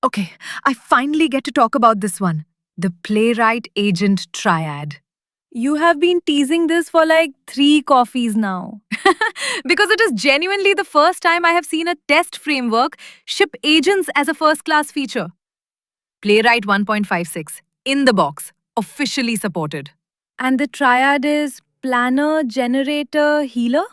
Okay, I finally get to talk about this one, the playwright agent triad. You have been teasing this for like 3 coffees now. Because it is genuinely the first time I have seen a test framework ship agents as a first class feature. Playwright 1.56, in the box, officially supported. And the triad is planner, generator, healer?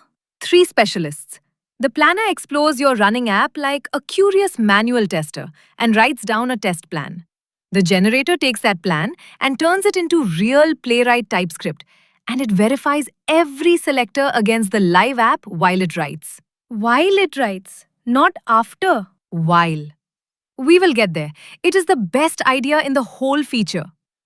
Three specialists. The planner explores your running app like a curious manual tester and writes down a test plan. The generator takes that plan and turns it into real playwright TypeScript, and it verifies every selector against the live app while it writes. While it writes, not after. While. We will get there. It is the best idea in the whole feature.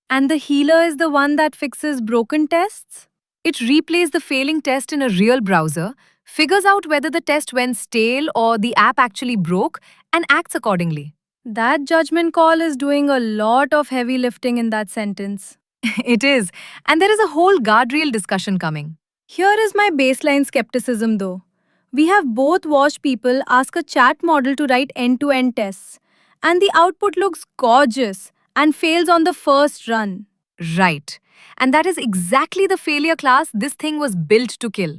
And the healer is the one that fixes broken tests? It replays the failing test in a real browser, figures out whether the test went stale or the app actually broke, and acts accordingly. That judgment call is doing a lot of heavy lifting in that sentence. It is, and there is a whole guardrail discussion coming. Here is my baseline skepticism though. We have both watched people ask a chat model to write end to end tests, and the output looks gorgeous and fails on the first run. Right. And that is exactly the failure class this thing was built to kill.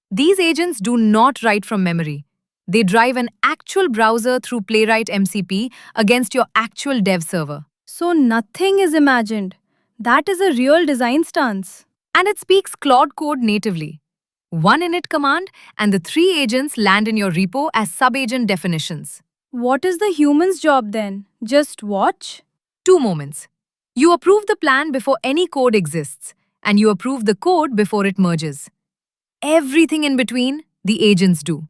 These agents do not write from memory. They drive an actual browser through Playwright MCP against your actual dev server. So nothing is imagined. That is a real design stance. And it speaks Claude code natively. One init command, and the three agents land in your repo as subagent definitions. What is the human's job then? Just watch? 2 moments. You approve the plan before any code exists, and you approve the code before it merges. Everything in between, the agents do.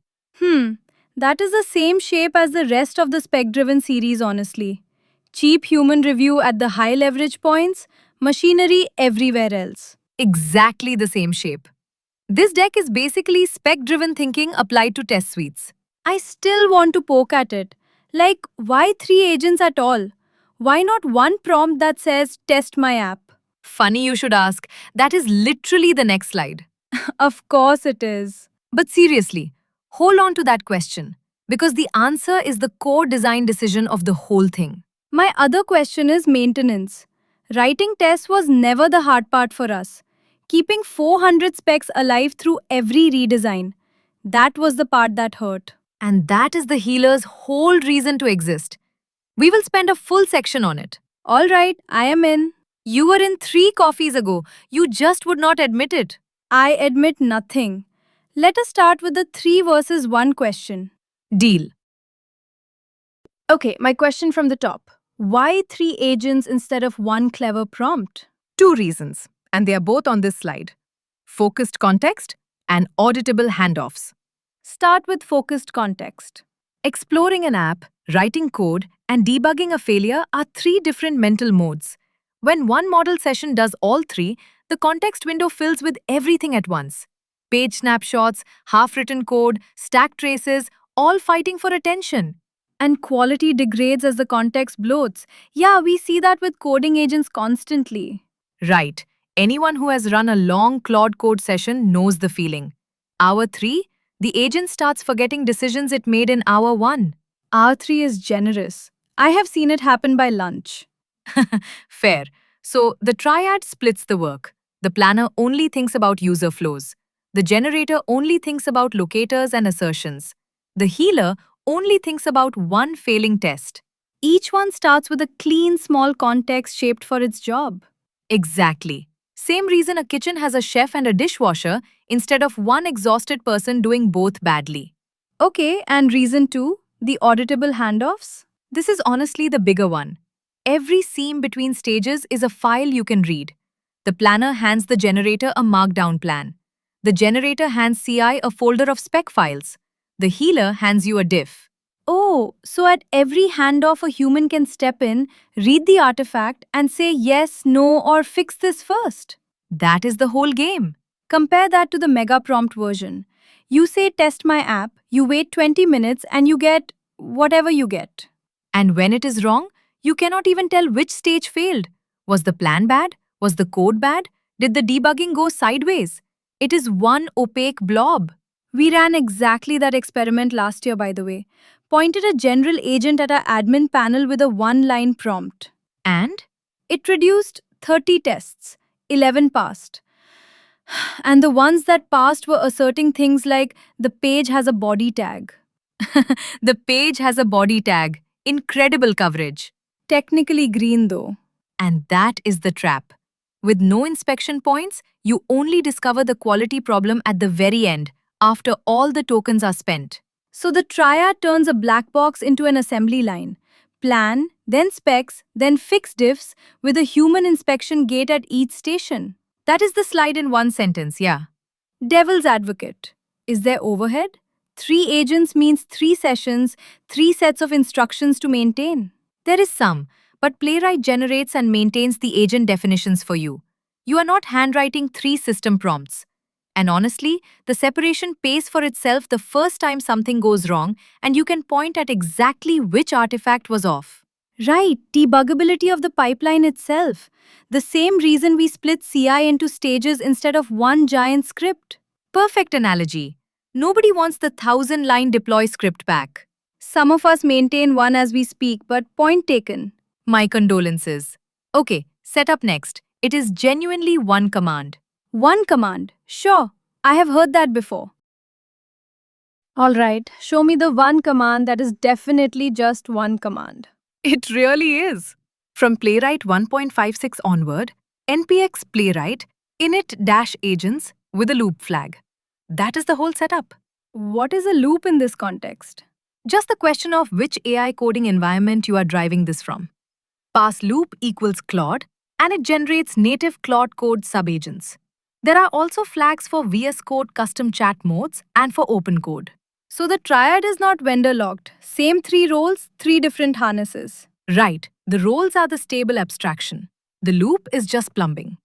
That is the same shape as the rest of the spec driven series, honestly. Cheap human review at the high leverage points, machinery everywhere else. Exactly the same shape. This deck is basically spec-driven thinking applied to test suites. I still want to poke at it. Like, why 3 agents at all? Why not one prompt that says, test my app? Funny you should ask, that is literally the next slide. Of course it is. But seriously, hold on to that question, because the answer is the core design decision of the whole thing. My other question is maintenance. Writing tests was never the hard part for us. Keeping 400 specs alive through every redesign. That was the part that hurt. And that is the healer's whole reason to exist. We will spend a full section on it. Alright, I am in. You were in 3 coffees ago. You just would not admit it. I admit nothing. Let us start with the 3 versus 1 question. Deal. Okay, my question from the top. Why 3 agents instead of one clever prompt? 2 reasons, and they are both on this slide. Focused context and auditable handoffs. Start with focused context. Exploring an app, writing code, and debugging a failure are 3 different mental modes. When one model session does all 3, the context window fills with everything at once. Page snapshots, half-written code, stack traces, all fighting for attention. And quality degrades as the context bloats. Yeah, we see that with coding agents constantly. Right. Anyone who has run a long Claude code session knows the feeling. Hour 3, the agent starts forgetting decisions it made in hour 1. R3 is generous. I have seen it happen by lunch. Fair. So the triad splits the work. The planner only thinks about user flows. The generator only thinks about locators and assertions. The healer only thinks about one failing test. Each one starts with a clean, small context shaped for its job. Exactly. Same reason a kitchen has a chef and a dishwasher instead of one exhausted person doing both badly. Okay, and reason 2, the auditable handoffs? This is honestly the bigger one. Every seam between stages is a file you can read. The planner hands the generator a markdown plan. The generator hands CI a folder of spec files. The healer hands you a diff. Oh, so at every handoff, a human can step in, read the artifact, and say yes, no, or fix this first. That is the whole game. Compare that to the mega prompt version. You say test my app, you wait 20 minutes, and you get whatever you get. And when it is wrong, you cannot even tell which stage failed. Was the plan bad? Was the code bad? Did the debugging go sideways? It is one opaque blob. We ran exactly that experiment last year, by the way. pointed a general agent at our admin panel with a one-line prompt. And It produced 30 tests, 11 passed. And the ones that passed were asserting things like the page has a body tag. the page has a body tag. Incredible coverage. Technically green though. And that is the trap. With no inspection points, you only discover the quality problem at the very end, after all the tokens are spent. So the triad turns a black box into an assembly line. Plan, then specs, then fix diffs with a human inspection gate at each station. That is the slide in one sentence, yeah. Devil's advocate. Is there overhead? 3 agents means 3 sessions, 3 sets of instructions to maintain. There is some, but Playwright generates and maintains the agent definitions for you. You are not handwriting 3 system prompts. And honestly, the separation pays for itself the first time something goes wrong, and you can point at exactly which artifact was off. Right, debuggability of the pipeline itself. The same reason we split CI into stages instead of one giant script. Perfect analogy. Nobody wants the 1,000-line deploy script back. Some of us maintain one as we speak, but point taken. My condolences. Okay, set up next. It is genuinely one command. One command. Sure, I have heard that before. Alright, show me the one command that is definitely just one command. It really is. From Playwright 1.56 onward, npx playwright init-agents with a loop flag. That is the whole setup. What is a loop in this context? Just the question of which AI coding environment you are driving this from. Pass loop equals Claude, and it generates native Claude code subagents. There are also flags for VS Code custom chat modes and for open code. So the triad is not vendor locked. Same 3 roles, 3 different harnesses. Right, the roles are the stable abstraction. The loop is just plumbing.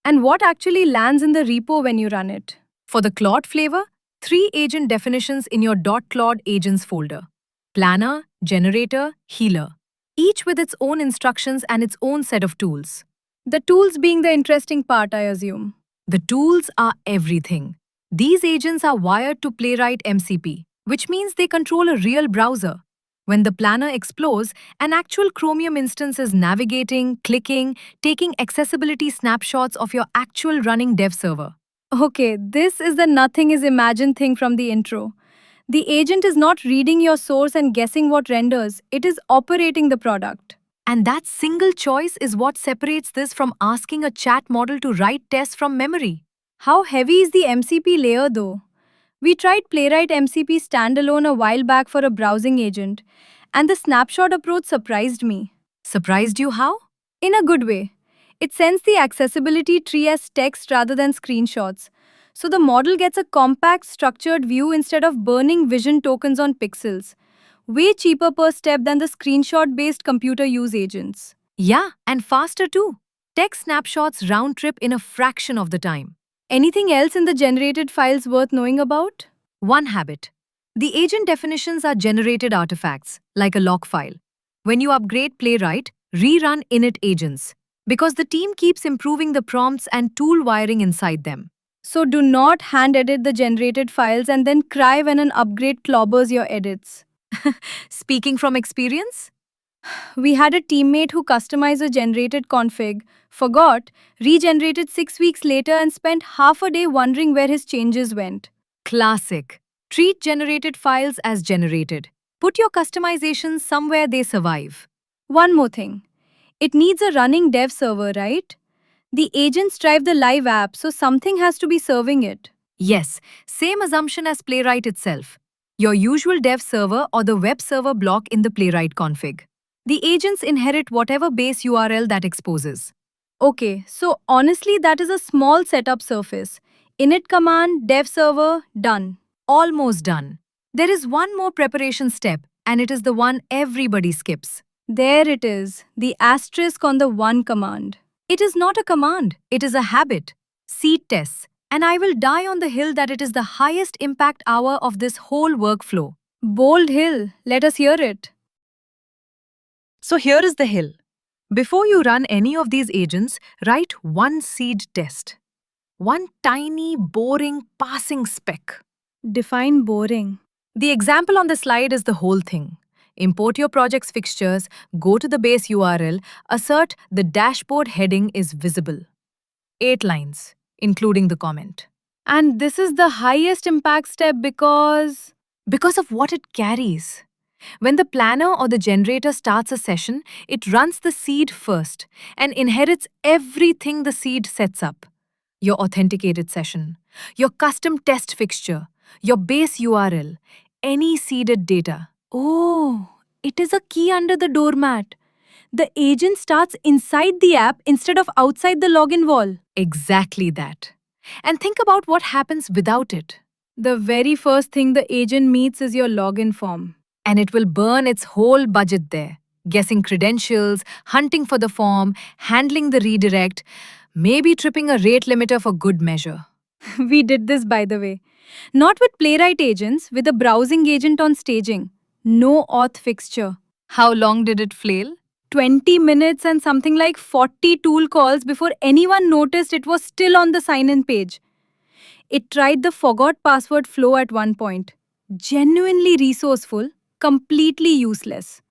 And what actually lands in the repo when you run it? For the Claude flavor, 3 agent definitions in your .claude agents folder. Planner, generator, healer. Each with its own instructions and its own set of tools. The tools being the interesting part, I assume. The tools are everything. These agents are wired to Playwright MCP, which means they control a real browser. When the planner explodes, an actual Chromium instance is navigating, clicking, taking accessibility snapshots of your actual running dev server. Okay, this is the nothing is imagined thing from the intro. The agent is not reading your source and guessing what renders, it is operating the product. And that single choice is what separates this from asking a chat model to write tests from memory. How heavy is the MCP layer though? We tried Playwright MCP standalone a while back for a browsing agent, and the snapshot approach surprised me. Surprised you how? In a good way. It sends the accessibility tree as text rather than screenshots. So the model gets a compact, structured view instead of burning vision tokens on pixels. Way cheaper per step than the screenshot-based computer use agents. Yeah, and faster too. Text snapshots round trip in a fraction of the time. Anything else in the generated files worth knowing about? One habit. The agent definitions are generated artifacts, like a log file. When you upgrade Playwright, rerun init agents, because the team keeps improving the prompts and tool wiring inside them. So do not hand-edit the generated files and then cry when an upgrade clobbers your edits. Speaking from experience? We had a teammate who customized a generated config, forgot, regenerated 6 weeks later and spent half a day wondering where his changes went. Classic. Treat generated files as generated. Put your customizations somewhere they survive. One more thing. It needs a running dev server, right? The agents drive the live app, so something has to be serving it. Yes, same assumption as Playwright itself. Your usual dev server or the web server block in the Playwright config. The agents inherit whatever base URL that exposes. Okay, so honestly that is a small setup surface. Init command, dev server, done. Almost done. There is one more preparation step, and it is the one everybody skips. There it is, the asterisk on the one command. It is not a command, it is a habit. Seed tests. And I will die on the hill that it is the highest impact hour of this whole workflow. Bold hill, let us hear it. So here is the hill. Before you run any of these agents, write one seed test. One tiny, boring, passing spec. Define boring. The example on the slide is the whole thing. Import your project's fixtures, go to the base URL, assert the dashboard heading is visible. 8 lines, including the comment. And this is the highest impact step Because of what it carries. When the planner or the generator starts a session, it runs the seed first and inherits everything the seed sets up. Your authenticated session, your custom test fixture, your base URL, any seeded data. Oh, it is a key under the doormat. The agent starts inside the app instead of outside the login wall. Exactly that. And think about what happens without it. The very first thing the agent meets is your login form. And it will burn its whole budget there, guessing credentials, hunting for the form, handling the redirect, maybe tripping a rate limiter for good measure. We did this, by the way. Not with Playwright agents, with a browsing agent on staging. No auth fixture. How long did it flail? 20 minutes and something like 40 tool calls before anyone noticed it was still on the sign in page. It tried the forgot password flow at one point. Genuinely resourceful, completely useless.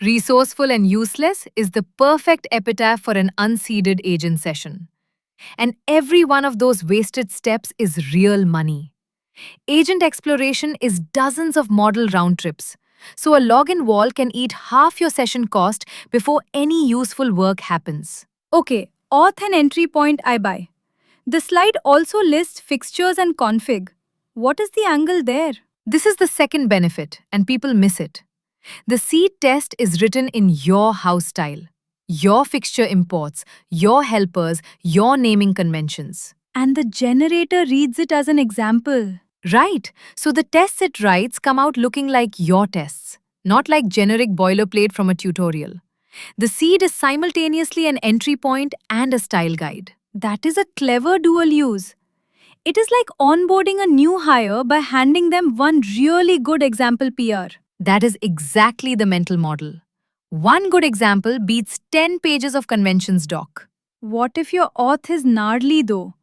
Resourceful and useless is the perfect epitaph for an unseeded agent session. And every one of those wasted steps is real money. Agent exploration is dozens of model round trips. So a login wall can eat half your session cost before any useful work happens. Okay, auth and entry point I buy. The slide also lists fixtures and config. What is the angle there? This is the second benefit, and people miss it. The seed test is written in your house style. Your fixture imports, your helpers, your naming conventions. And the generator reads it as an example. Right, so the tests it writes come out looking like your tests, not like generic boilerplate from a tutorial. The seed is simultaneously an entry point and a style guide. That is a clever dual use. It is like onboarding a new hire by handing them one really good example PR. That is exactly the mental model. One good example beats 10 pages of conventions doc. What if your auth is gnarly though?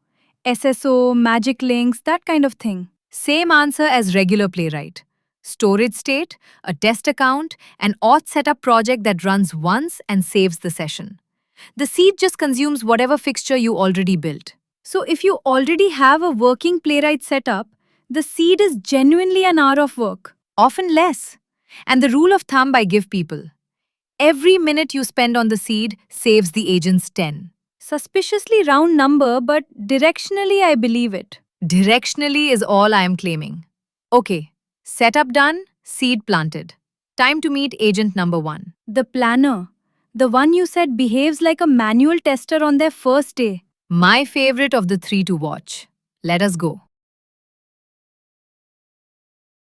SSO, magic links, that kind of thing. Same answer as regular Playwright. Storage state, a test account, an auth setup project that runs once and saves the session. The seed just consumes whatever fixture you already built. So if you already have a working Playwright setup, the seed is genuinely an hour of work. Often less. And the rule of thumb I give people. Every minute you spend on the seed saves the agent's 10. Suspiciously round number, but directionally I believe it. Directionally is all I am claiming. Okay, setup done, seed planted. Time to meet agent number 1. The planner, the one you said behaves like a manual tester on their first day. My favorite of the 3 to watch. Let us go.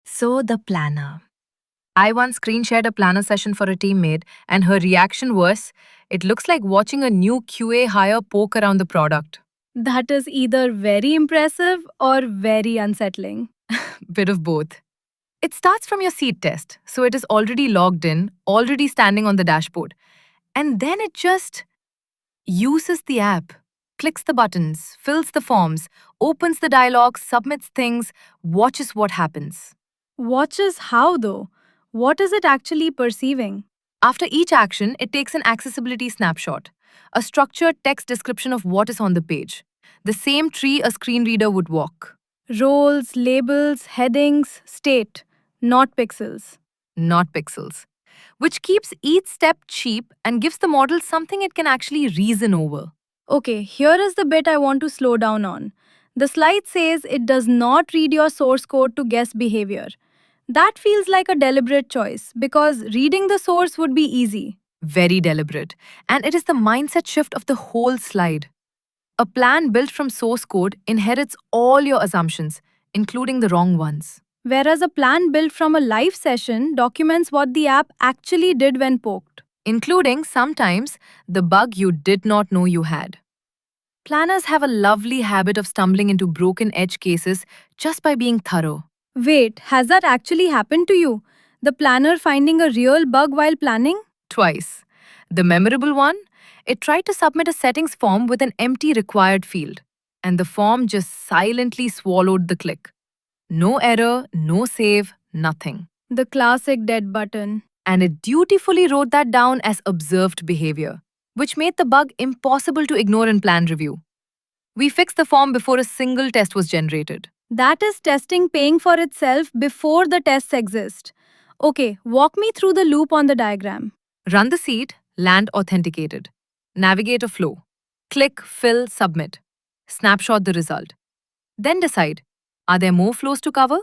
So, the planner. I once screen shared a planner session for a teammate, and her reaction was, it looks like watching a new QA hire poke around the product. That is either very impressive or very unsettling. Bit of both. It starts from your seed test, so it is already logged in, already standing on the dashboard. And then it just uses the app, clicks the buttons, fills the forms, opens the dialog, submits things, watches what happens. Watches how though? What is it actually perceiving? After each action, it takes an accessibility snapshot, a structured text description of what is on the page, the same tree a screen reader would walk. Roles, labels, headings, state, not pixels. Not pixels, which keeps each step cheap and gives the model something it can actually reason over. Okay, here is the bit I want to slow down on. The slide says it does not read your source code to guess behavior. That feels like a deliberate choice because reading the source would be easy. Very deliberate, and it is the mindset shift of the whole slide. A plan built from source code inherits all your assumptions, including the wrong ones. Whereas a plan built from a live session documents what the app actually did when poked. Including, sometimes, the bug you did not know you had. Planners have a lovely habit of stumbling into broken edge cases just by being thorough. Wait, has that actually happened to you? The planner finding a real bug while planning? Twice. The memorable one, it tried to submit a settings form with an empty required field, and the form just silently swallowed the click. No error, no save, Nothing. The classic dead button. And it dutifully wrote that down as observed behavior, which made the bug impossible to ignore in plan review. We fixed the form before a single test was generated. That is testing paying for itself before the tests exist. Okay, walk me through the loop on the diagram. Run the seed, land authenticated. Navigate a flow. Click, fill, submit. Snapshot the result. Then decide, are there more flows to cover?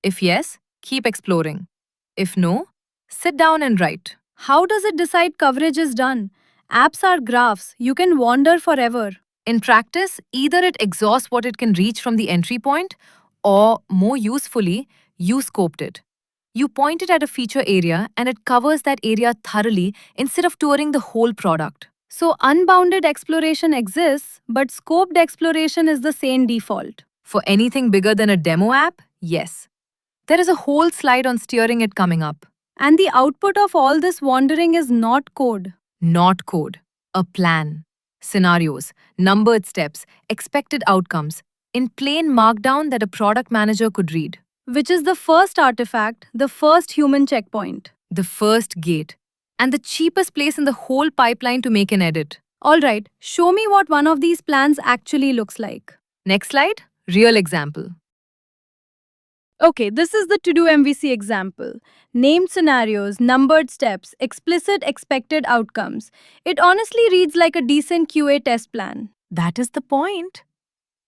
If yes, keep exploring. If no, sit down and write. How does it decide coverage is done? Apps are graphs, you can wander forever. In practice, either it exhausts what it can reach from the entry point, or more usefully, you scoped it. You point it at a feature area and it covers that area thoroughly instead of touring the whole product. So unbounded exploration exists, but scoped exploration is the same default. For anything bigger than a demo app, yes. There is a whole slide on steering it coming up. And the output of all this wandering is not code. Not code, a plan. Scenarios, numbered steps, expected outcomes, in plain markdown that a product manager could read. Which is the first artifact, the first human checkpoint. The first gate, and the cheapest place in the whole pipeline to make an edit. Alright, show me what one of these plans actually looks like. Next slide, real example. Okay, this is the to-do MVC example. Named scenarios, numbered steps, explicit expected outcomes. It honestly reads like a decent QA test plan. That is the point.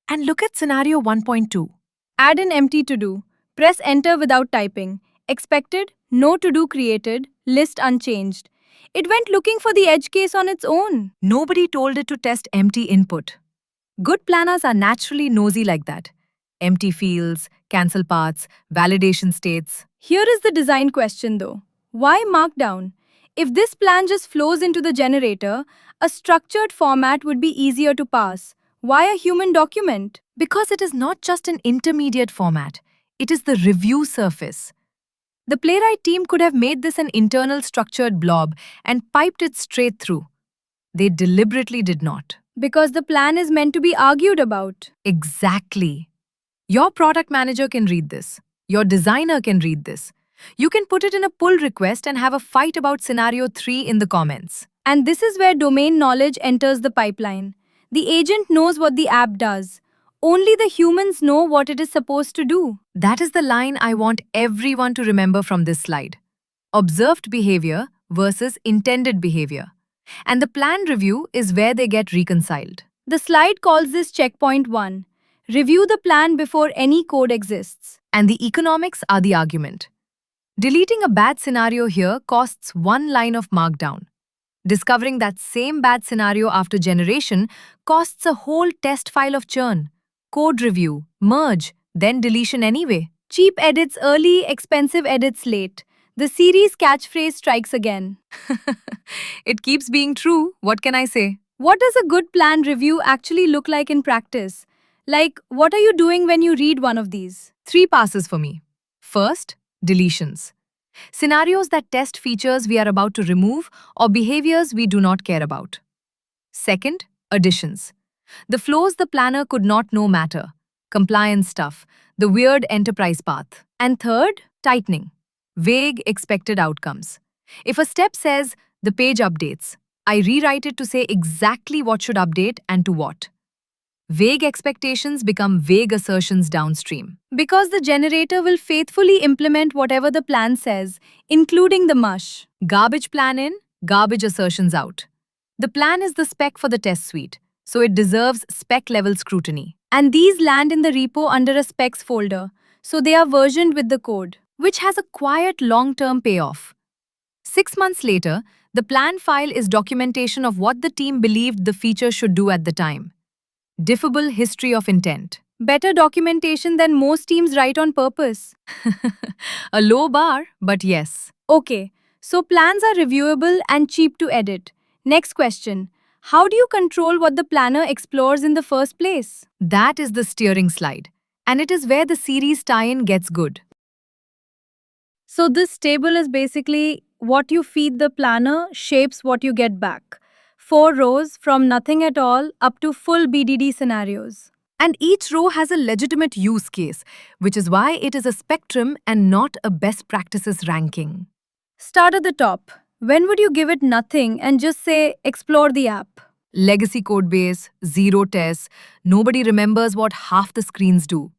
And look at scenario 1.2. Add an empty to-do. Press enter without typing. Expected, no to-do created, list unchanged. It went looking for the edge case on its own. Nobody told it to test empty input. Good planners are naturally nosy like that. Empty fields, cancel paths, validation states. Here is the design question though. Why Markdown? If this plan just flows into the generator, a structured format would be easier to pass. Why a human document? Because it is not just an intermediate format, it is the review surface. The Playwright team could have made this an internal structured blob and piped it straight through. They deliberately did not. Because the plan is meant to be argued about. Exactly. Your product manager can read this. Your designer can read this. You can put it in a pull request and have a fight about scenario 3 in the comments. And this is where domain knowledge enters the pipeline. The agent knows what the app does. Only the humans know what it is supposed to do. That is the line I want everyone to remember from this slide. Observed behavior versus intended behavior. And the plan review is where they get reconciled. The slide calls this checkpoint 1. Review the plan before any code exists. And the economics are the argument. Deleting a bad scenario here costs one line of markdown. Discovering that same bad scenario after generation costs a whole test file of churn. Code review, merge, then deletion anyway. Cheap edits early, expensive edits late. The series catchphrase strikes again. It keeps being true, what can I say? What does a good plan review actually look like in practice? Like, what are you doing when you read one of these? 3 passes for me. First, deletions. Scenarios that test features we are about to remove or behaviors we do not care about. Second, additions. The flows the planner could not know matter. Compliance stuff, the weird enterprise path. And third, tightening. Vague expected outcomes. If a step says, the page updates, I rewrite it to say exactly what should update and to what. Vague expectations become vague assertions downstream. Because the generator will faithfully implement whatever the plan says, including the mush. Garbage plan in, garbage assertions out. The plan is the spec for the test suite, so it deserves spec-level scrutiny. And these land in the repo under a specs folder, so they are versioned with the code. Which has a quiet long-term payoff. 6 months later, the plan file is documentation of what the team believed the feature should do at the time. Diffable history of intent. Better documentation than most teams write on purpose. A low bar, but yes. Okay, so plans are reviewable and cheap to edit. Next question. How do you control what the planner explores in the first place? That is the steering slide. And it is where the series tie-in gets good. So this table is basically what you feed the planner shapes what you get back. 4 rows from nothing at all up to full BDD scenarios. And each row has a legitimate use case, which is why it is a spectrum and not a best practices ranking. Start at the top. When would you give it nothing and just say, explore the app? Legacy code base, zero tests, nobody remembers what half the screens do.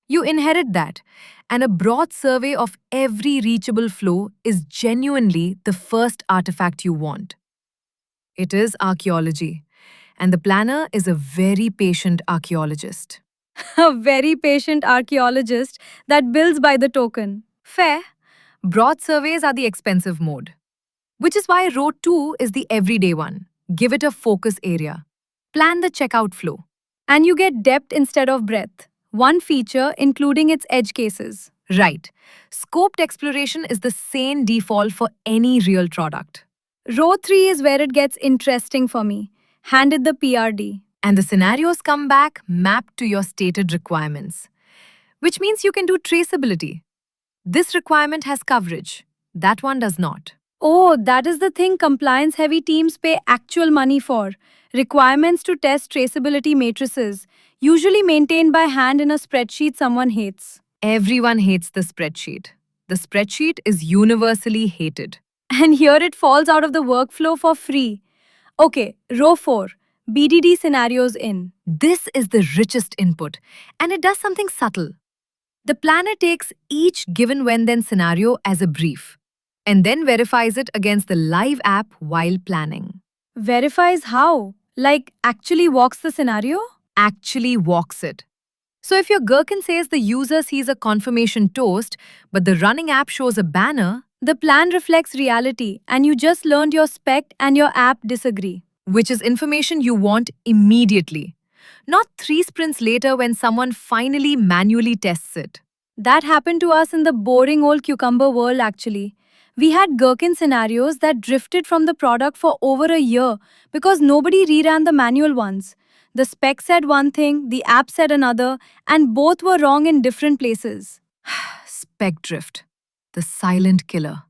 You inherit that, and a broad survey of every reachable flow is genuinely the first artifact you want. It is archaeology, and the planner is a very patient archaeologist. A very patient archaeologist that bills by the token. Fair. Broad surveys are the expensive mode, which is why row 2 is the everyday one. Give it a focus area. Plan the checkout flow. And you get depth instead of breadth. One feature including its edge cases. Right. Scoped exploration is the same default for any real product. Row 3 is where it gets interesting for me. Handed the PRD. And the scenarios come back mapped to your stated requirements, which means you can do traceability. This requirement has coverage. That one does not. Oh, that is the thing compliance heavy teams pay actual money for. Requirements to test traceability matrices, usually maintained by hand in a spreadsheet someone hates. Everyone hates the spreadsheet. The spreadsheet is universally hated. And here it falls out of the workflow for free. Okay, row 4. BDD scenarios in. This is the richest input, and it does something subtle. The planner takes each given when then scenario as a brief, and then verifies it against the live app while planning. Verifies how? Like actually walks the scenario? Actually walks it. So if your gherkin says the user sees a confirmation toast, but the running app shows a banner, The plan reflects reality and you just learned your spec and your app disagree. which is information you want immediately, not 3 sprints later when someone finally manually tests it. That happened to us in the boring old cucumber world actually. We had gherkin scenarios that drifted from the product for over a year because nobody reran the manual ones. The spec said one thing, the app said another, and both were wrong in different places. Spec drift, the silent killer.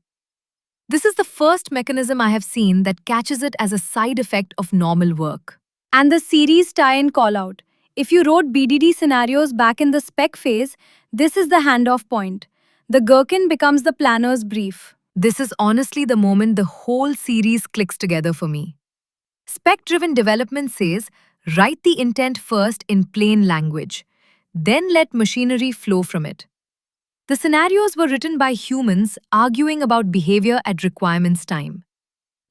This is the first mechanism I have seen that catches it as a side effect of normal work. And the series tie-in callout. If you wrote BDD scenarios back in the spec phase, this is the handoff point. The gherkin becomes the planner's brief. This is honestly the moment the whole series clicks together for me. Spec-driven development says, write the intent first in plain language, then let machinery flow from it. The scenarios were written by humans arguing about behavior at requirements time.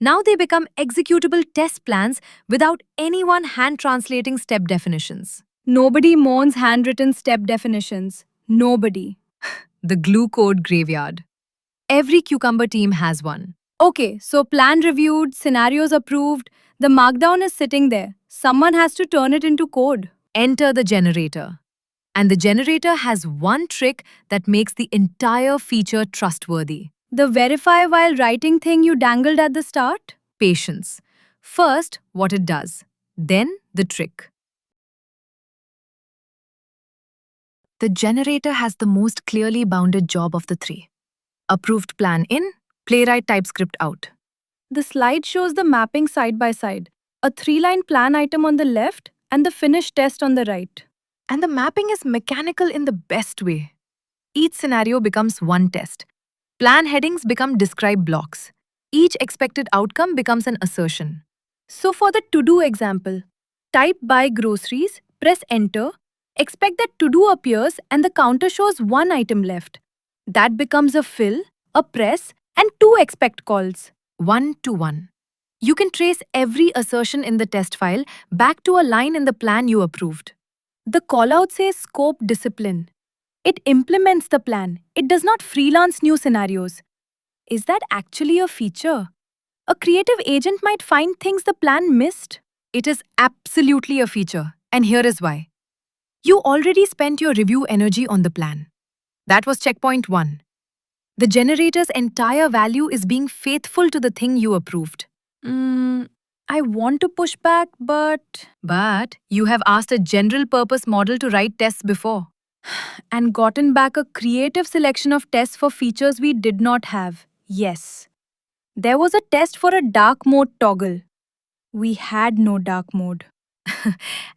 Now they become executable test plans without anyone hand translating step definitions. Nobody mourns handwritten step definitions. Nobody. The glue code graveyard. Every Cucumber team has one. Okay, so plan reviewed, scenarios approved, the markdown is sitting there. Someone has to turn it into code. Enter the generator. And the generator has one trick that makes the entire feature trustworthy. The verify while writing thing you dangled at the start? Patience. First, what it does. Then, the trick. The generator has the most clearly bounded job of the three. Approved plan in, playwright TypeScript out. The slide shows the mapping side by side. A 3-line plan item on the left and the finished test on the right. And the mapping is mechanical in the best way. Each scenario becomes one test. Plan headings become describe blocks. Each expected outcome becomes an assertion. So for the to-do example, type buy groceries, press enter, expect that to-do appears and the counter shows one item left. That becomes a fill, a press, and 2 expect calls. 1 to 1. You can trace every assertion in the test file back to a line in the plan you approved. The callout says scope discipline. It implements the plan. It does not freelance new scenarios. Is that actually a feature? A creative agent might find things the plan missed. It is absolutely a feature, and here is why. You already spent your review energy on the plan. That was checkpoint 1. The generator's entire value is being faithful to the thing you approved. I want to push back, but you have asked a general purpose model to write tests before. and gotten back a creative selection of tests for features we did not have. Yes. There was a test for a dark mode toggle. We had no dark mode.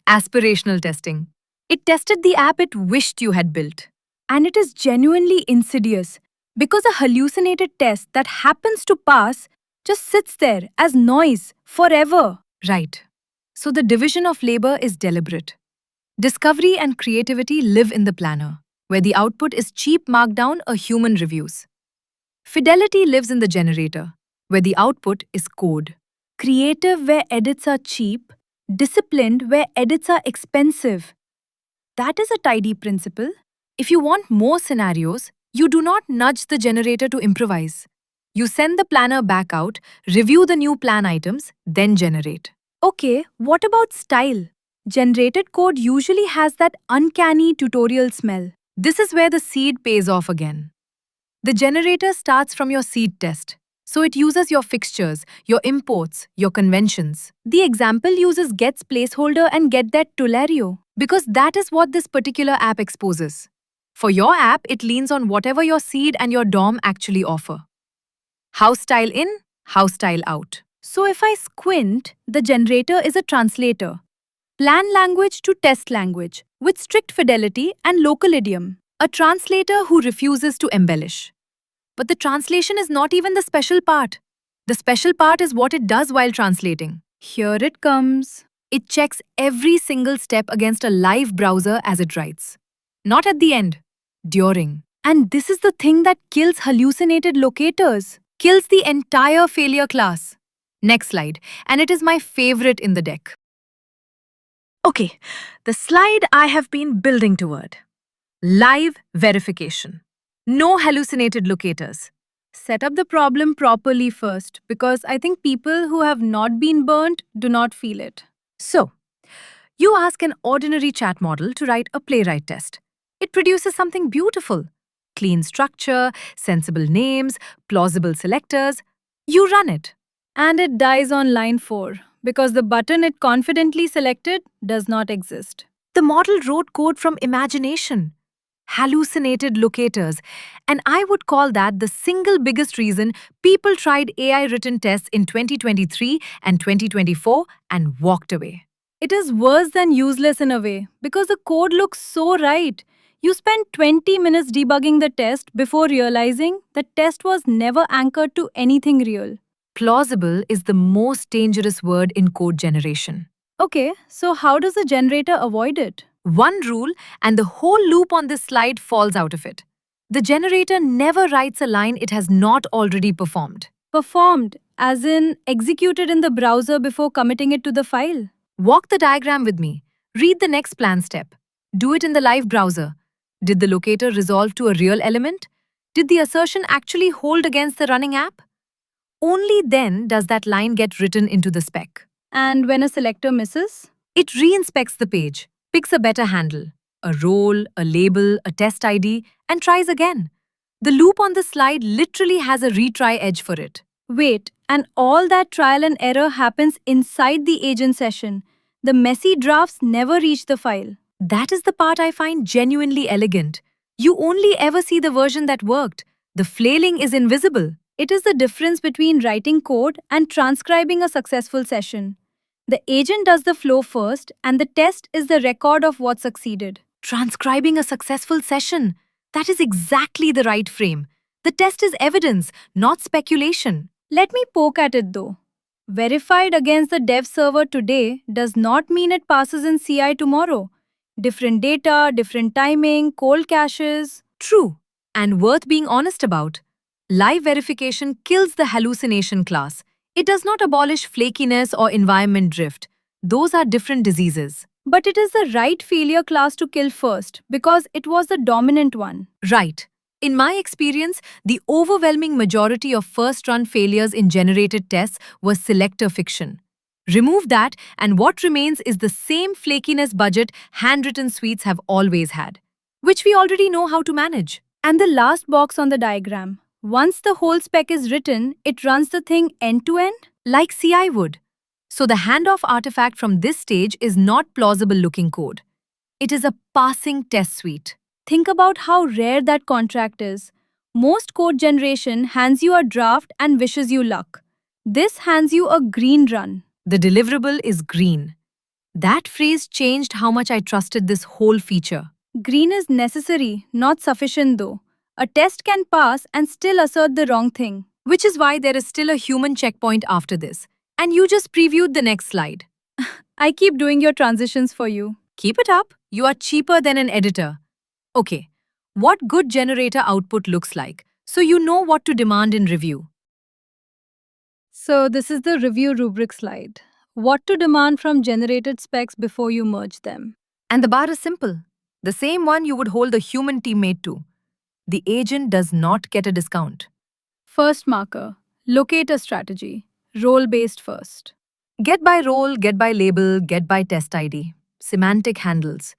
Aspirational testing. It tested the app it wished you had built. And it is genuinely insidious because a hallucinated test that happens to pass just sits there as noise forever. Right. So the division of labor is deliberate. Discovery and creativity live in the planner, where the output is cheap markdown a human reviews. Fidelity lives in the generator, where the output is code. Creative where edits are cheap, disciplined where edits are expensive. That is a tidy principle. If you want more scenarios, you do not nudge the generator to improvise. You send the planner back out, review the new plan items, then generate. Okay, what about style? Generated code usually has that uncanny tutorial smell. This is where the seed pays off again. The generator starts from your seed test, so it uses your fixtures, your imports, your conventions. The example uses gets placeholder and get that Tulario. Because that is what this particular app exposes. For your app, it leans on whatever your seed and your DOM actually offer. House style in, house style out. So if I squint, the generator is a translator. Plan language to test language, with strict fidelity and local idiom. A translator who refuses to embellish. But the translation is not even the special part. The special part is what it does while translating. Here it comes. It checks every single step against a live browser as it writes. Not at the end, during. And this is the thing that kills hallucinated locators. Kills the entire failure class. Next slide, and it is my favorite in the deck. Okay, the slide I have been building toward. Live verification. No hallucinated locators. Set up the problem properly first, because I think people who have not been burnt do not feel it. So, you ask an ordinary chat model to write a playwright test. It produces something beautiful. Clean structure, sensible names, plausible selectors. You run it. And it dies on line 4, because the button it confidently selected does not exist. The model wrote code from imagination. Hallucinated locators. And I would call that the single biggest reason people tried AI-written tests in 2023 and 2024 and walked away. It is worse than useless in a way, because the code looks so right. You spend 20 minutes debugging the test before realizing the test was never anchored to anything real. Plausible is the most dangerous word in code generation. Okay, so how does the generator avoid it? One rule, and the whole loop on this slide falls out of it. The generator never writes a line it has not already performed. Performed, as in executed in the browser before committing it to the file. Walk the diagram with me. Read the next plan step. Do it in the live browser. Did the locator resolve to a real element? Did the assertion actually hold against the running app? Only then does that line get written into the spec. And when a selector misses? It re-inspects the page, picks a better handle, a role, a label, a test ID, and tries again. The loop on the slide literally has a retry edge for it. Wait, and all that trial and error happens inside the agent session. The messy drafts never reach the file. That is the part I find genuinely elegant. You only ever see the version that worked. The flailing is invisible. It is the difference between writing code and transcribing a successful session. The agent does the flow first, and the test is the record of what succeeded. Transcribing a successful session. That is exactly the right frame. The test is evidence, not speculation. Let me poke at it though. Verified against the dev server today does not mean it passes in CI tomorrow. Different data, different timing, cold caches. True, and worth being honest about. Live verification kills the hallucination class. It does not abolish flakiness or environment drift. Those are different diseases. But it is the right failure class to kill first, because it was the dominant one. Right. In my experience, the overwhelming majority of first-run failures in generated tests was selector fiction. Remove that, and what remains is the same flakiness budget handwritten suites have always had, which we already know how to manage. And the last box on the diagram. Once the whole spec is written, it runs the thing end-to-end? Like CI would. So the handoff artifact from this stage is not plausible-looking code. It is a passing test suite. Think about how rare that contract is. Most code generation hands you a draft and wishes you luck. This hands you a green run. The deliverable is green. That phrase changed how much I trusted this whole feature. Green is necessary, not sufficient though. A test can pass and still assert the wrong thing. Which is why there is still a human checkpoint after this. And you just previewed the next slide. I keep doing your transitions for you. Keep it up. You are cheaper than an editor. Okay, what good generator output looks like, so you know what to demand in review. So, this is the review rubric slide. What to demand from generated specs before you merge them. And the bar is simple. The same one you would hold a human teammate to. The agent does not get a discount. First marker, locate a strategy. Role based first. Get by role, get by label, get by test ID. Semantic handles.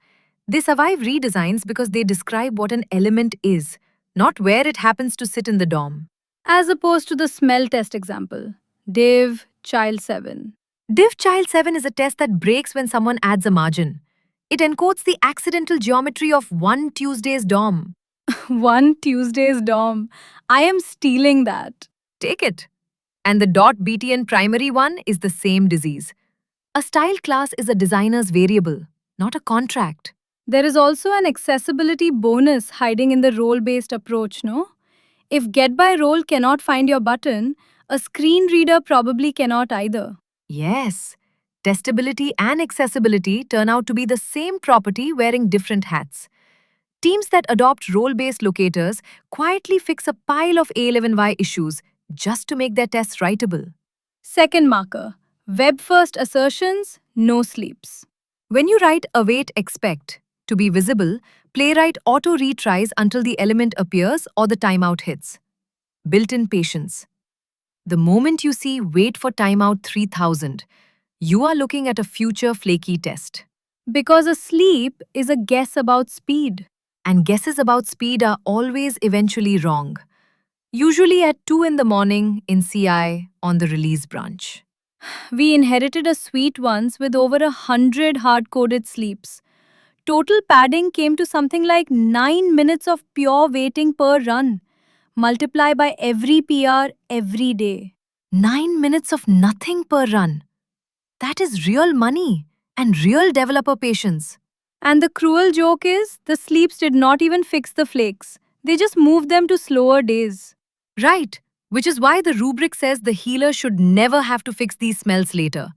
They survive redesigns because they describe what an element is, not where it happens to sit in the DOM. As opposed to the smell test example. Div, child 7. Div child 7 is a test that breaks when someone adds a margin. It encodes the accidental geometry of one Tuesday's DOM. One Tuesday's DOM. I am stealing that. Take it. And the .btn primary one is the same disease. A style class is a designer's variable, not a contract. There is also an accessibility bonus hiding in the role based approach, no? If get by role cannot find your button, a screen reader probably cannot either. Yes, testability and accessibility turn out to be the same property wearing different hats. Teams that adopt role-based locators quietly fix a pile of A11Y issues just to make their tests writable. Second marker, web first assertions, no sleeps. When you write await expect to be visible, Playwright auto retries until the element appears or the timeout hits. Built-in patience. The moment you see wait for timeout 3000, you are looking at a future flaky test. Because a sleep is a guess about speed. And guesses about speed are always eventually wrong. Usually at 2 in the morning in CI on the release branch. We inherited a suite once with over 100 hard-coded sleeps. Total padding came to something like 9 minutes of pure waiting per run. Multiply by every PR every day. 9 minutes of nothing per run. That is real money and real developer patience. And the cruel joke is, the sleeps did not even fix the flakes. They just moved them to slower days. Right, which is why the rubric says the healer should never have to fix these smells later.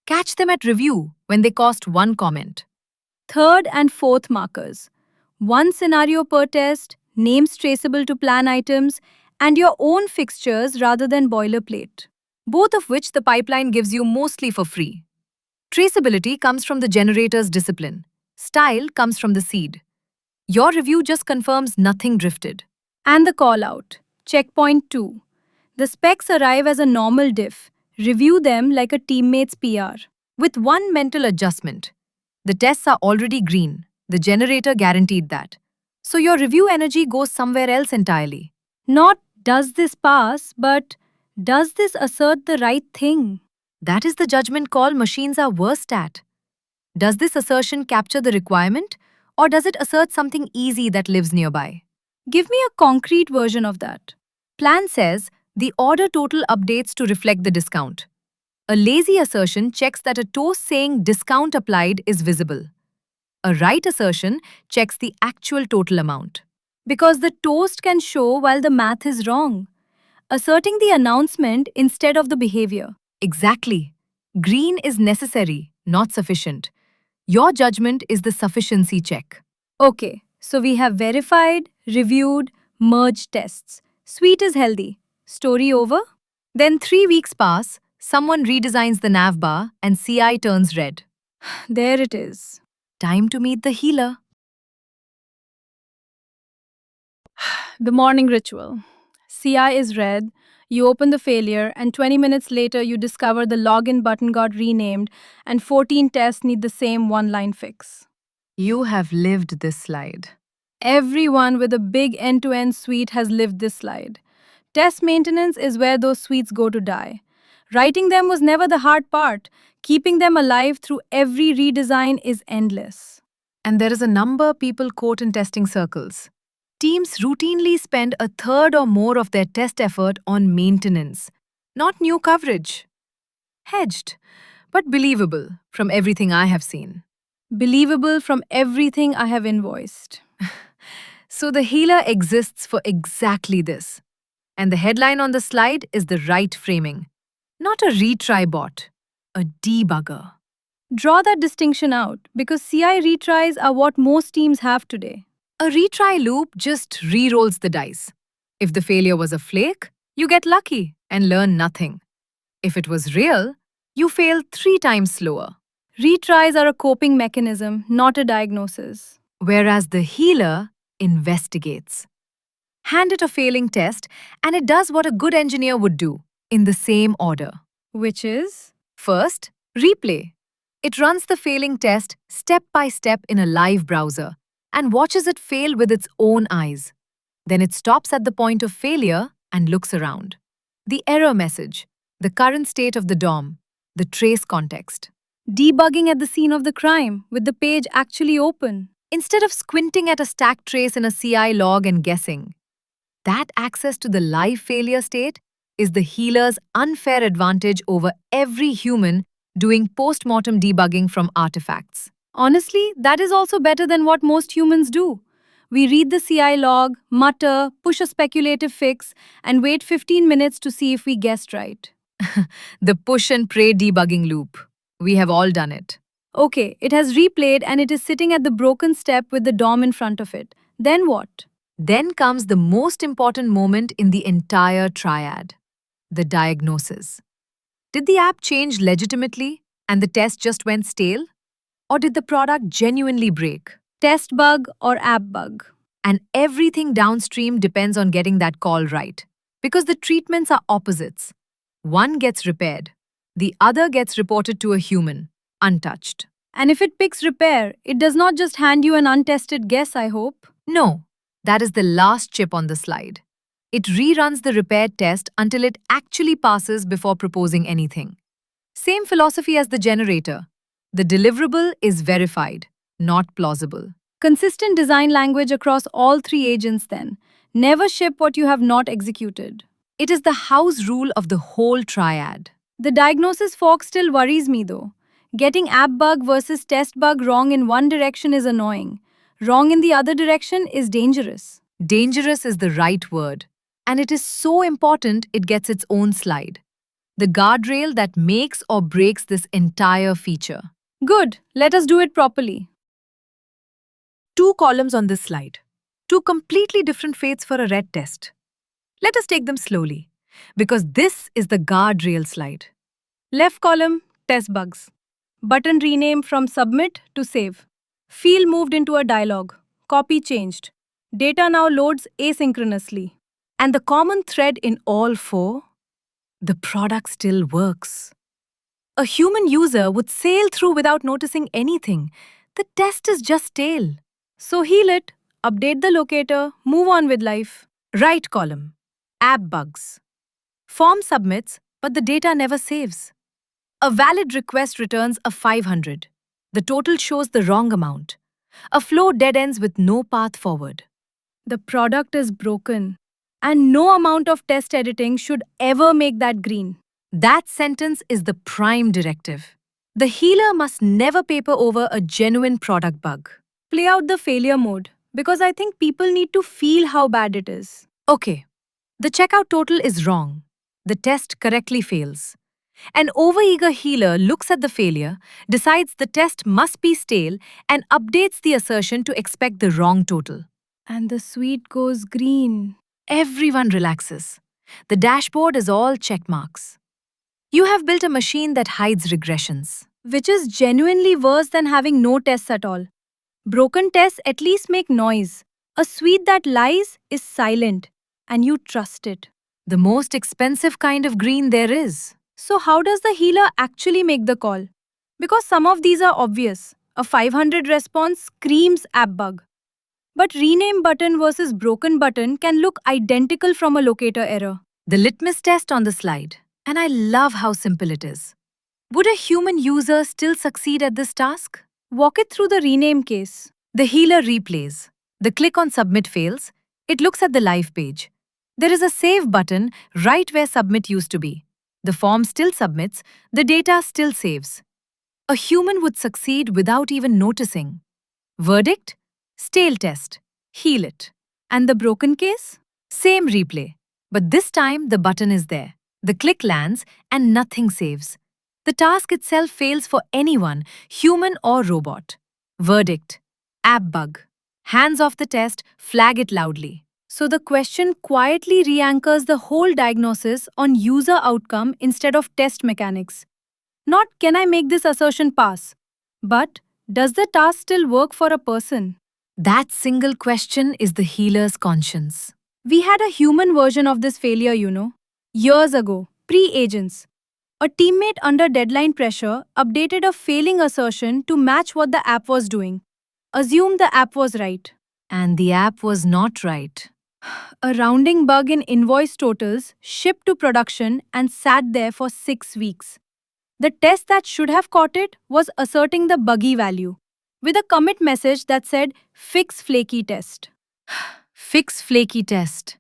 Catch them at review when they cost one comment. Third and fourth markers. One scenario per test, names traceable to plan items, and your own fixtures rather than boilerplate. Both of which the pipeline gives you mostly for free. Traceability comes from the generator's discipline. Style comes from the seed. Your review just confirms nothing drifted. And the call out. Checkpoint 2. The specs arrive as a normal diff. Review them like a teammate's PR. With one mental adjustment. The tests are already green. The generator guaranteed that. So your review energy goes somewhere else entirely. Not does this pass, but does this assert the right thing? That is the judgment call machines are worst at. Does this assertion capture the requirement, or does it assert something easy that lives nearby? Give me a concrete version of that. Plan says the order total updates to reflect the discount. A lazy assertion checks that a toast saying discount applied is visible. A right assertion checks the actual total amount. Because the toast can show while the math is wrong. Asserting the announcement instead of the behavior. Exactly. Green is necessary, not sufficient. Your judgment is the sufficiency check. Okay, so we have verified, reviewed, merged tests. Sweet is healthy. Story over? Then 3 weeks pass, someone redesigns the nav bar and CI turns red. There it is. Time to meet the healer. The morning ritual. CI is red. You open the failure, and 20 minutes later, you discover the login button got renamed, and 14 tests need the same one line fix. You have lived this slide. Everyone with a big end to end suite has lived this slide. Test maintenance is where those suites go to die. Writing them was never the hard part. Keeping them alive through every redesign is endless. And there is a number people quote in testing circles. Teams routinely spend a third or more of their test effort on maintenance, not new coverage. Hedged. but believable from everything I have seen. Believable from everything I have invoiced. So the healer exists for exactly this. And the headline on the slide is the right framing. Not a retry bot, a debugger. Draw that distinction out because CI retries are what most teams have today. A retry loop just re-rolls the dice. If the failure was a flake, you get lucky and learn nothing. If it was real, you fail 3 times slower. Retries are a coping mechanism, not a diagnosis. Whereas the healer investigates. Hand it a failing test, and it does what a good engineer would do, in the same order. Which is? First, replay. It runs the failing test step by step in a live browser and watches it fail with its own eyes. Then it stops at the point of failure and looks around. The error message, the current state of the DOM, the trace context. Debugging at the scene of the crime with the page actually open. Instead of squinting at a stack trace in a CI log and guessing, that access to the live failure state is the healer's unfair advantage over every human doing post-mortem debugging from artifacts. Honestly, that is also better than what most humans do. We read the CI log, mutter, push a speculative fix, and wait 15 minutes to see if we guessed right. The push and pray debugging loop. We have all done it. Okay, it has replayed and it is sitting at the broken step with the DOM in front of it. Then what? Then comes the most important moment in the entire triad, the diagnosis. Did the app change legitimately and the test just went stale? Or did the product genuinely break? Test bug or app bug? And everything downstream depends on getting that call right. Because the treatments are opposites. One gets repaired, the other gets reported to a human, untouched. And if it picks repair, it does not just hand you an untested guess, I hope. No, that is the last chip on the slide. It reruns the repaired test until it actually passes before proposing anything. Same philosophy as the generator. The deliverable is verified, not plausible. Consistent design language across all three agents then. Never ship what you have not executed. It is the house rule of the whole triad. The diagnosis fork still worries me though. Getting app bug versus test bug wrong in one direction is annoying. Wrong in the other direction is dangerous. Dangerous is the right word. And it is so important it gets its own slide. The guardrail that makes or breaks this entire feature. Good, let us do it properly. 2 columns on this slide. 2 completely different fates for a red test. Let us take them slowly, because this is the guardrail slide. Left column, test bugs. Button rename from submit to save. Field moved into a dialog. Copy changed. Data now loads asynchronously. And the common thread in all 4? The product still works. A human user would sail through without noticing anything. The test is just stale. So heal it, update the locator, move on with life. Right column. App bugs. Form submits, but the data never saves. A valid request returns a 500. The total shows the wrong amount. A flow dead ends with no path forward. The product is broken. And no amount of test editing should ever make that green. That sentence is the prime directive. The healer must never paper over a genuine product bug. Play out the failure mode, because I think people need to feel how bad it is. Okay, the checkout total is wrong. The test correctly fails. An overeager healer looks at the failure, decides the test must be stale, and updates the assertion to expect the wrong total. And the suite goes green. Everyone relaxes. The dashboard is all check marks. You have built a machine that hides regressions. Which is genuinely worse than having no tests at all. Broken tests at least make noise. A suite that lies is silent, and you trust it. The most expensive kind of green there is. So how does the healer actually make the call? Because some of these are obvious. A 500 response screams app bug. But rename button versus broken button can look identical from a locator error. The litmus test on the slide. And I love how simple it is. Would a human user still succeed at this task? Walk it through the rename case. The healer replays. The click on submit fails. It looks at the live page. There is a save button right where submit used to be. The form still submits, the data still saves. A human would succeed without even noticing. Verdict? Stale test. Heal it. And the broken case? Same replay. But this time the button is there. The click lands and nothing saves. The task itself fails for anyone, human or robot. Verdict. App bug. Hands off the test, flag it loudly. So the question quietly re-anchors the whole diagnosis on user outcome instead of test mechanics. Not can I make this assertion pass, but does the task still work for a person? That single question is the healer's conscience. We had a human version of this failure, years ago, pre-agents. A teammate under deadline pressure updated a failing assertion to match what the app was doing. Assume the app was right. And the app was not right. A rounding bug in invoice totals shipped to production and sat there for 6 weeks. The test that should have caught it was asserting the buggy value with a commit message that said fix flaky test. Fix flaky test.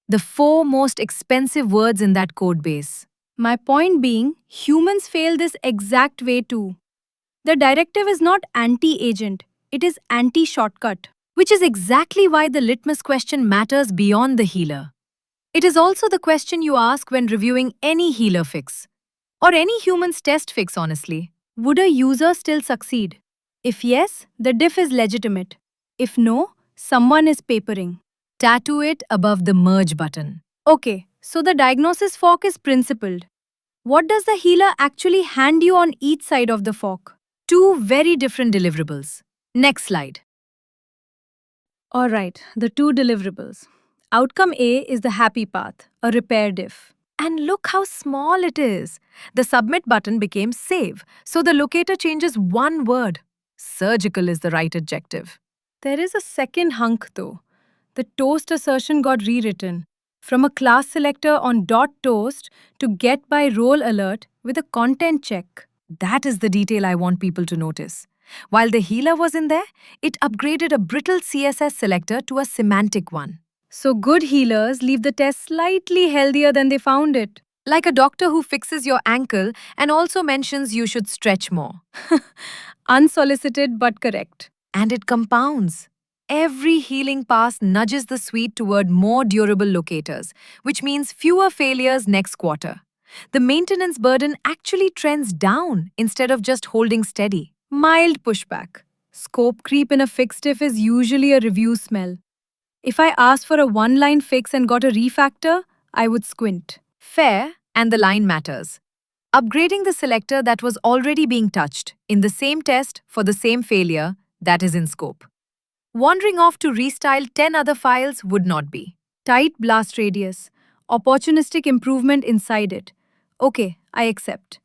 The 4 most expensive words in that code base. My point being, humans fail this exact way too. The directive is not anti-agent, it is anti-shortcut. Which is exactly why the litmus question matters beyond the healer. It is also the question you ask when reviewing any healer fix. Or any human's test fix, honestly. Would a user still succeed? If yes, the diff is legitimate. If no, someone is papering. Tattoo it above the merge button. Okay, so the diagnosis fork is principled. What does the healer actually hand you on each side of the fork? 2 very different deliverables. Next slide. Alright, the 2 deliverables. Outcome A is the happy path, a repair diff. And look how small it is. The submit button became save, so the locator changes 1 word. Surgical is the right adjective. There is a second hunk though. The toast assertion got rewritten from a class selector on .toast to get by role alert with a content check. That is the detail I want people to notice. While the healer was in there, it upgraded a brittle CSS selector to a semantic one. So good healers leave the test slightly healthier than they found it. Like a doctor who fixes your ankle and also mentions you should stretch more. Unsolicited but correct. And it compounds. Every healing pass nudges the suite toward more durable locators, which means fewer failures next quarter. The maintenance burden actually trends down instead of just holding steady. Mild pushback. Scope creep in a fixed diff is usually a review smell. If I asked for a one-line fix and got a refactor, I would squint. Fair, and the line matters. Upgrading the selector that was already being touched in the same test for the same failure, that is in scope. Wandering off to restyle 10 other files would not be. Tight blast radius. Opportunistic improvement inside it. Okay, I accept.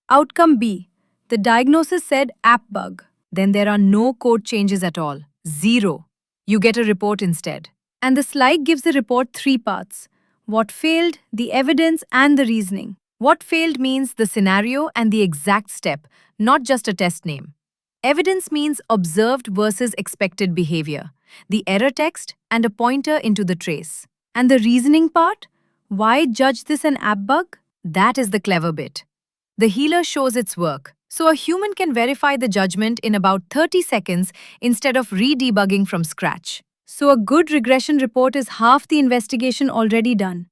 Outcome B. The diagnosis said app bug. Then there are no code changes at all. 0. You get a report instead. And the slide gives the report 3 parts. What failed, the evidence, and the reasoning. What failed means the scenario and the exact step, not just a test name. Evidence means observed versus expected behavior, the error text, and a pointer into the trace. And the reasoning part? Why judge this an app bug? That is the clever bit. The healer shows its work, so a human can verify the judgment in about 30 seconds instead of re-debugging from scratch. So a good regression report is half the investigation already done.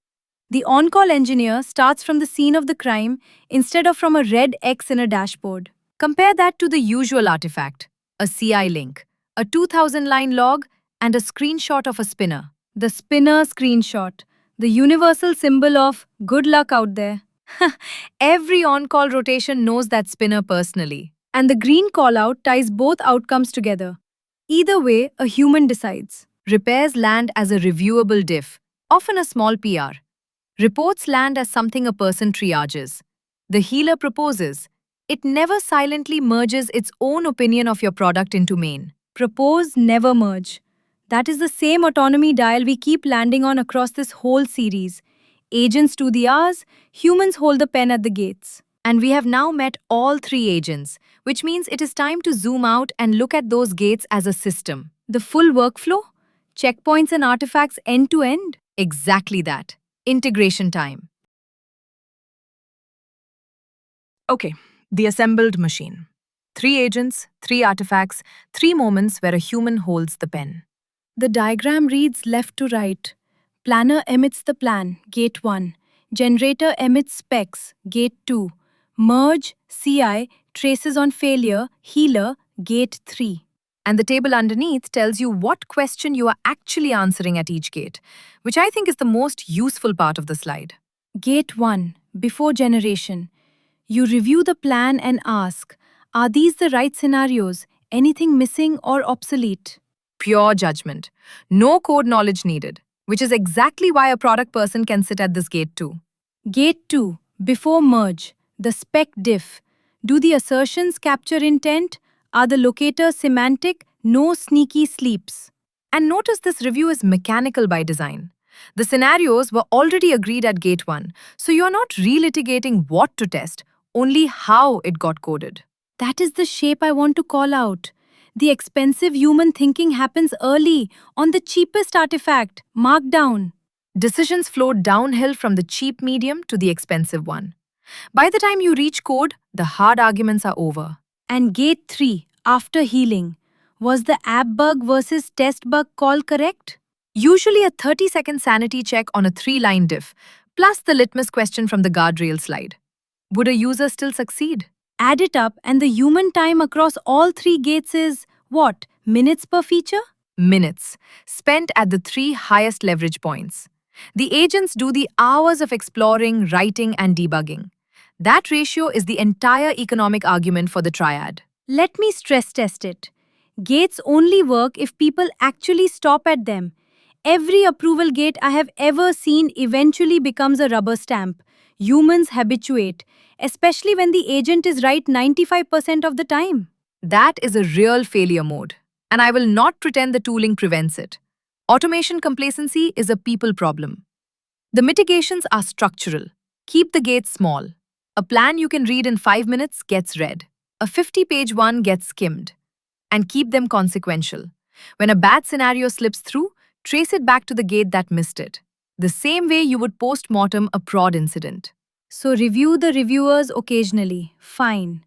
The on-call engineer starts from the scene of the crime instead of from a red X in a dashboard. Compare that to the usual artifact, a CI link, a 2000-line log, and a screenshot of a spinner. The spinner screenshot, the universal symbol of good luck out there. Every on-call rotation knows that spinner personally. And the green callout ties both outcomes together. Either way, a human decides. Repairs land as a reviewable diff, often a small PR. Reports land as something a person triages. The healer proposes. It never silently merges its own opinion of your product into main. Propose, never merge. That is the same autonomy dial we keep landing on across this whole series. Agents do the R's, humans hold the pen at the gates. And we have now met all 3 agents, which means it is time to zoom out and look at those gates as a system. The full workflow? Checkpoints and artifacts end to end? Exactly that. Integration time. Okay, the assembled machine. 3 agents, 3 artifacts, 3 moments where a human holds the pen. The diagram reads left to right. Planner emits the plan, gate 1. Generator emits specs, gate 2. Merge, CI, traces on failure, healer, gate 3. And the table underneath tells you what question you are actually answering at each gate, which I think is the most useful part of the slide. Gate 1. Before generation. You review the plan and ask, are these the right scenarios? Anything missing or obsolete? Pure judgment. No code knowledge needed, which is exactly why a product person can sit at this gate too. Gate 2. Before merge. The spec diff. Do the assertions capture intent? Are the locators semantic? No sneaky sleeps. And notice this review is mechanical by design. The scenarios were already agreed at gate 1, so you're not relitigating what to test, only how it got coded. That is the shape I want to call out. The expensive human thinking happens early, on the cheapest artifact, Markdown. Decisions flow downhill from the cheap medium to the expensive one. By the time you reach code, the hard arguments are over. And gate 3, after healing. Was the app bug versus test bug call correct? Usually a 30-second sanity check on a 3-line diff, plus the litmus question from the guardrail slide. Would a user still succeed? Add it up, and the human time across all 3 gates is what? Minutes per feature? Minutes, spent at the 3 highest leverage points. The agents do the hours of exploring, writing, and debugging. That ratio is the entire economic argument for the triad. Let me stress test it. Gates only work if people actually stop at them. Every approval gate I have ever seen eventually becomes a rubber stamp. Humans habituate, especially when the agent is right 95% of the time. That is a real failure mode, and I will not pretend the tooling prevents it. Automation complacency is a people problem. The mitigations are structural. Keep the gates small. A plan you can read in 5 minutes gets read. A 50-page one gets skimmed. And keep them consequential. When a bad scenario slips through, trace it back to the gate that missed it. The same way you would post-mortem a prod incident. So review the reviewers occasionally. Fine.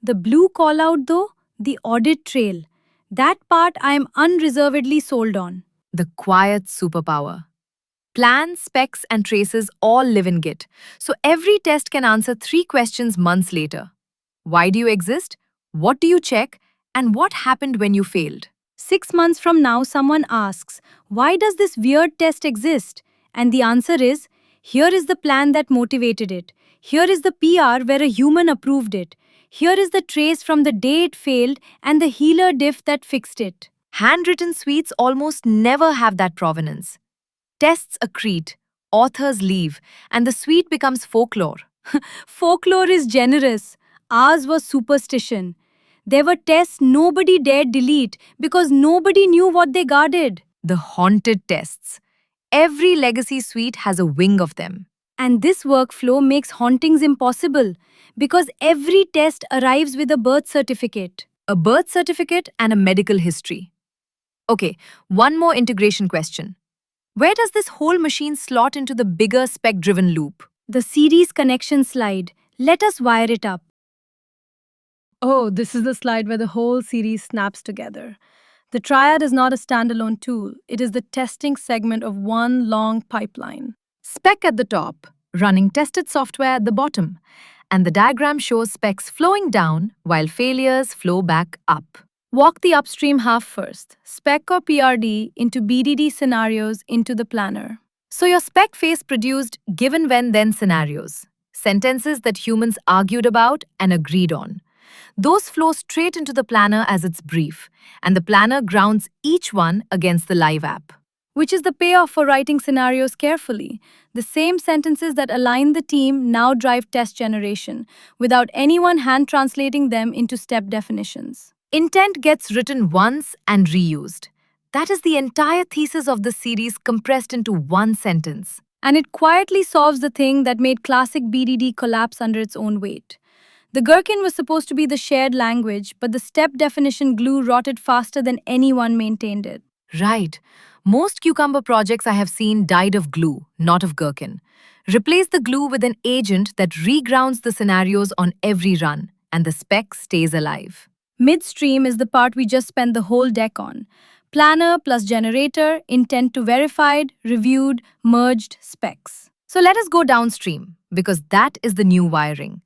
The blue call out though, the audit trail. That part I am unreservedly sold on. The quiet superpower. Plans, specs, and traces all live in Git, so every test can answer 3 questions months later. Why do you exist? What do you check? And what happened when you failed? 6 months from now, someone asks, why does this weird test exist? And the answer is, here is the plan that motivated it. Here is the PR where a human approved it. Here is the trace from the day it failed and the healer diff that fixed it. Handwritten suites almost never have that provenance. Tests accrete, authors leave, and the suite becomes folklore. Folklore is generous. Ours was superstition. There were tests nobody dared delete because nobody knew what they guarded. The haunted tests. Every legacy suite has a wing of them. And this workflow makes hauntings impossible because every test arrives with a birth certificate. A birth certificate and a medical history. Okay, one more integration question. Where does this whole machine slot into the bigger spec-driven loop? The series connection slide. Let us wire it up. Oh, this is the slide where the whole series snaps together. The triad is not a standalone tool, it is the testing segment of one long pipeline. Spec at the top, running tested software at the bottom, and the diagram shows specs flowing down while failures flow back up. Walk the upstream half first, spec or PRD into BDD scenarios into the planner. So your spec phase produced given when then scenarios, sentences that humans argued about and agreed on. Those flow straight into the planner as its brief, and the planner grounds each one against the live app. Which is the payoff for writing scenarios carefully. The same sentences that align the team now drive test generation, without anyone hand translating them into step definitions. Intent gets written once and reused. That is the entire thesis of the series compressed into one sentence. And it quietly solves the thing that made classic BDD collapse under its own weight. The Gherkin was supposed to be the shared language, but the step definition glue rotted faster than anyone maintained it. Right. Most Cucumber projects I have seen died of glue, not of Gherkin. Replace the glue with an agent that regrounds the scenarios on every run, and the spec stays alive. Midstream is the part we just spent the whole deck on. Planner plus generator, intent to verified, reviewed, merged, specs. So let us go downstream, because that is the new wiring.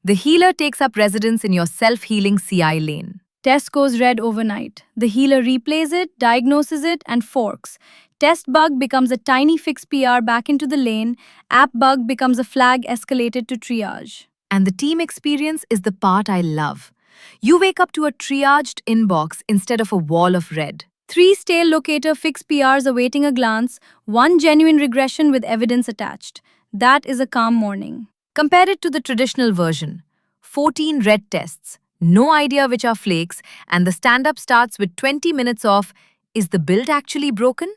The healer takes up residence in your self-healing CI lane. Test goes red overnight. The healer replays it, diagnoses it, and forks. Test bug becomes a tiny fix PR back into the lane. App bug becomes a flag escalated to triage. And the team experience is the part I love. You wake up to a triaged inbox instead of a wall of red. 3 stale locator fix PRs awaiting a glance, 1 genuine regression with evidence attached. That is a calm morning. Compare it to the traditional version. 14 red tests, no idea which are flakes, and the stand-up starts with 20 minutes of, is the build actually broken?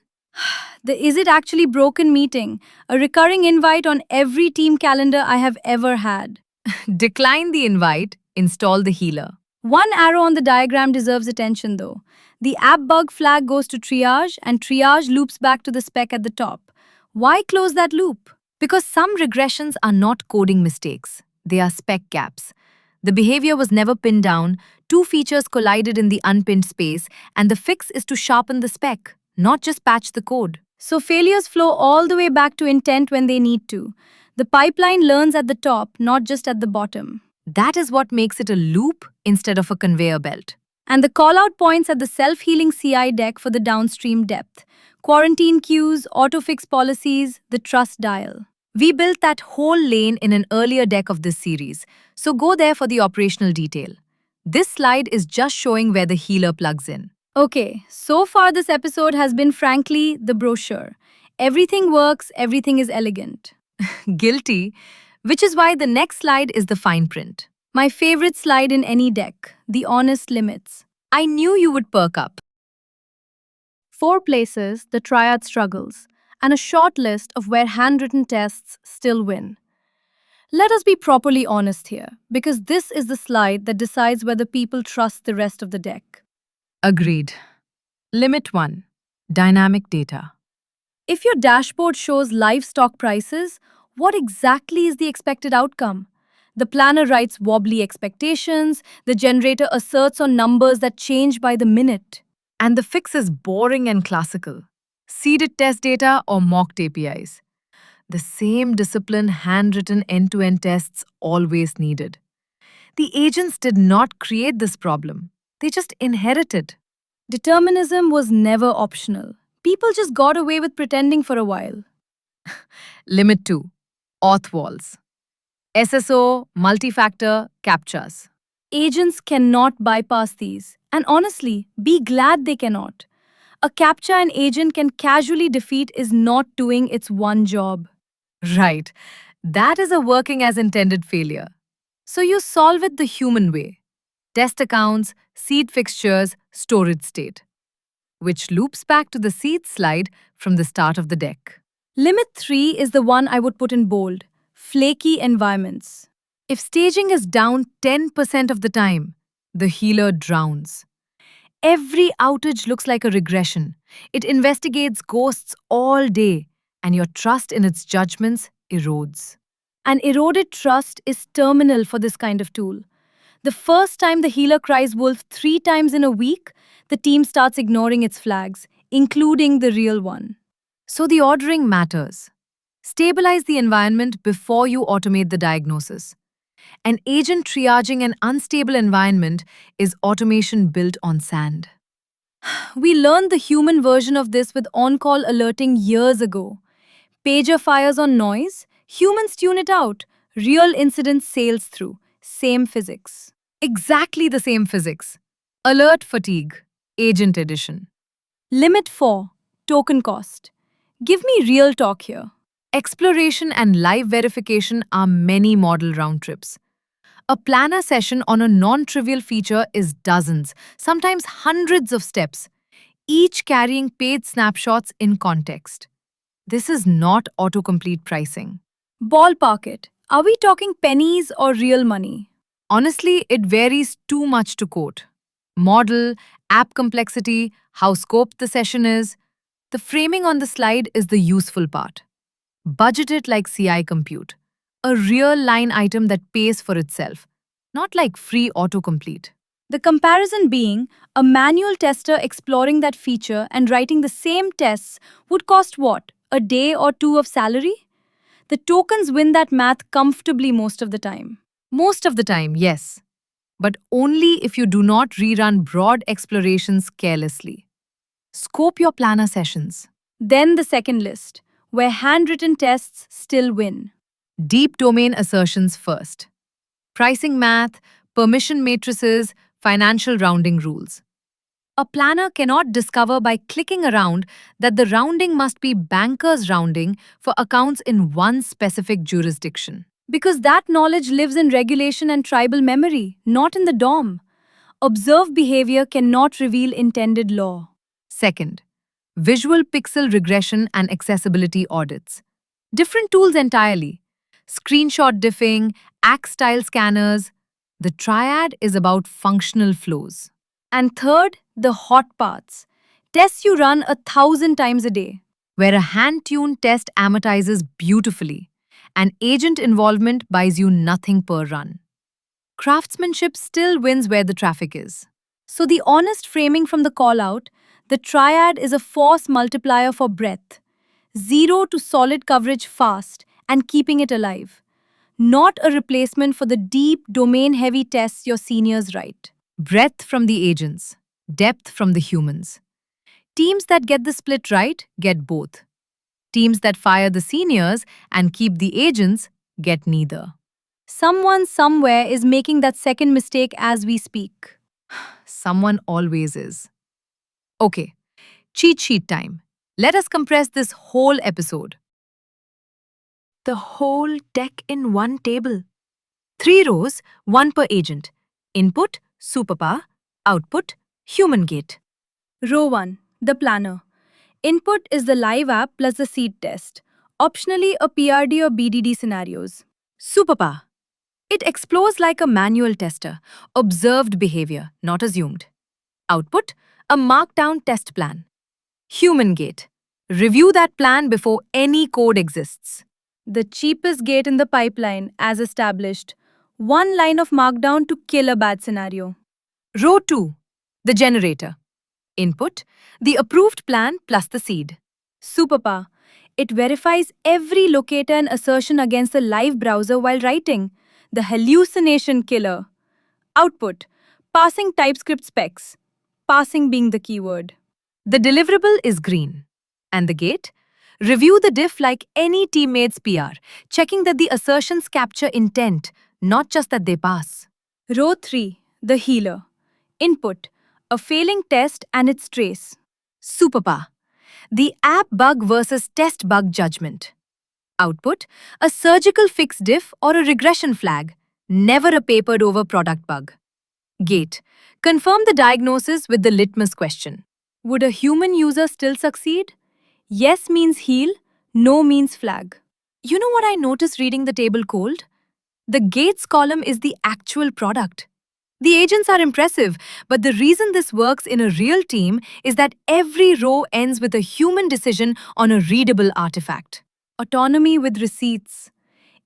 The Is It Actually Broken meeting, a recurring invite on every team calendar I have ever had. Decline the invite, install the healer. One arrow on the diagram deserves attention though. The app bug flag goes to triage and triage loops back to the spec at the top. Why close that loop? Because some regressions are not coding mistakes, they are spec gaps. The behavior was never pinned down, two features collided in the unpinned space, and the fix is to sharpen the spec, not just patch the code. So failures flow all the way back to intent when they need to. The pipeline learns at the top, not just at the bottom. That is what makes it a loop instead of a conveyor belt. And the call-out points at the self-healing CI deck for the downstream depth. Quarantine queues, auto-fix policies, the trust dial. We built that whole lane in an earlier deck of this series, so go there for the operational detail. This slide is just showing where the healer plugs in. Okay, so far this episode has been frankly the brochure. Everything works, everything is elegant. Guilty, which is why the next slide is the fine print. My favorite slide in any deck, the honest limits. I knew you would perk up. 4 places the triad struggles, and a short list of where handwritten tests still win. Let us be properly honest here, because this is the slide that decides whether people trust the rest of the deck. Agreed. Limit 1. Dynamic data. If your dashboard shows live stock prices, what exactly is the expected outcome? The planner writes wobbly expectations, the generator asserts on numbers that change by the minute. And the fix is boring and classical. Seeded test data or mocked APIs. The same discipline handwritten end-to-end tests always needed. The agents did not create this problem. They just inherited. Determinism was never optional. People just got away with pretending for a while. Limit 2. Auth walls. SSO, multi-factor, CAPTCHAs. Agents cannot bypass these, and honestly, be glad they cannot. A CAPTCHA an agent can casually defeat is not doing its one job. Right. That is a working as intended failure. So you solve it the human way. Test accounts, seed fixtures, storage state. Which loops back to the seed slide from the start of the deck. Limit 3 is the one I would put in bold. Flaky environments. If staging is down 10% of the time, the healer drowns. Every outage looks like a regression. It investigates ghosts all day, and your trust in its judgments erodes. An eroded trust is terminal for this kind of tool. The first time the healer cries wolf 3 times in a week, the team starts ignoring its flags, including the real one. So the ordering matters. Stabilize the environment before you automate the diagnosis. An agent triaging an unstable environment is automation built on sand. We learned the human version of this with on-call alerting years ago. Pager fires on noise, humans tune it out, real incident sails through. Same physics. Exactly the same physics. Alert fatigue, agent edition. Limit 4. Token cost. Give me real talk here. Exploration and live verification are many model round trips. A planner session on a non-trivial feature is dozens, sometimes hundreds of steps, each carrying paid snapshots in context. This is not autocomplete pricing. Ballpark it. Are we talking pennies or real money? Honestly, it varies too much to quote. Model, app complexity, how scoped the session is. The framing on the slide is the useful part. Budget it like CI Compute, a real line item that pays for itself, not like free autocomplete. The comparison being a manual tester exploring that feature and writing the same tests would cost what? A day or two of salary? The tokens win that math comfortably most of the time. Most of the time, yes, but only if you do not rerun broad explorations carelessly. Scope your planner sessions. Then the second list, where handwritten tests still win. Deep domain assertions first. Pricing math, permission matrices, financial rounding rules. A planner cannot discover by clicking around that the rounding must be banker's rounding for accounts in one specific jurisdiction. Because that knowledge lives in regulation and tribal memory, not in the DOM. Observed behavior cannot reveal intended law. Second, visual pixel regression and accessibility audits. Different tools entirely. Screenshot diffing, Axe style scanners. The triad is about functional flows. And third, the hot parts. Tests you run 1,000 times a day. Where a hand-tuned test amortizes beautifully, and agent involvement buys you nothing per run. Craftsmanship still wins where the traffic is. So the honest framing from the call out, the triad is a force multiplier for breadth. Zero to solid coverage fast and keeping it alive. Not a replacement for the deep domain-heavy tests your seniors write. Breadth from the agents, depth from the humans. Teams that get the split right get both. Teams that fire the seniors and keep the agents get neither. Someone somewhere is making that second mistake as we speak. Someone always is. Okay, cheat sheet time. Let us compress this whole episode. The whole deck in one table. 3 rows, 1 per agent. Input, Superpower. Output, Human Gate. Row 1, the planner. Input is the live app plus the seed test. Optionally, a PRD or BDD scenarios. Superpower. It explores like a manual tester. Observed behavior, not assumed. Output, a markdown test plan. Human Gate. Review that plan before any code exists. The cheapest gate in the pipeline, as established. One line of markdown to kill a bad scenario. Row 2. The generator. Input, the approved plan plus the seed. Superpower. It verifies every locator and assertion against the live browser while writing. The hallucination killer. Output. Passing TypeScript specs. Passing being the keyword. The deliverable is green. And the gate? Review the diff like any teammate's PR, checking that the assertions capture intent, not just that they pass. Row 3. The healer. Input. A failing test and its trace. Superpower. The app bug versus test bug judgment. Output, a surgical fix diff or a regression flag, never a papered over product bug. Gate, confirm the diagnosis with the litmus question. Would a human user still succeed? Yes means heal, no means flag. You know what I noticed reading the table cold? The gates column is the actual product. The agents are impressive, but the reason this works in a real team is that every row ends with a human decision on a readable artifact. Autonomy with receipts.